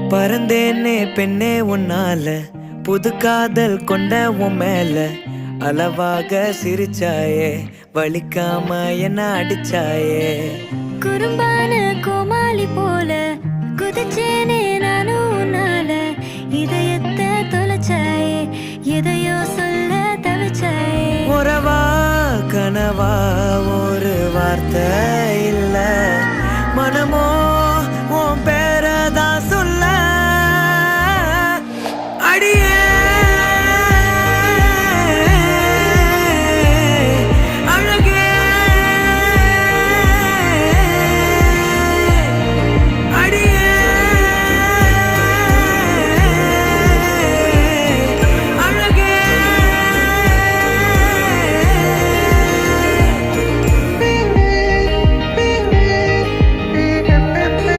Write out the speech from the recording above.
பறந்தேனே பெண்ணே உன்னால, புது காதல் கொண்ட உன் மேல. அளவாக சிரிச்சாயே, வலிக்காம என்ன அடிச்சாயே. குறும்பான கோமாளி போல குதிச்சேனே நானும் உன்னால. இதயத்தை தொலைச்சாயே, எதையோ சொல்ல தவிச்சாயே. உறவா கனவா ஒரு வார்த்தை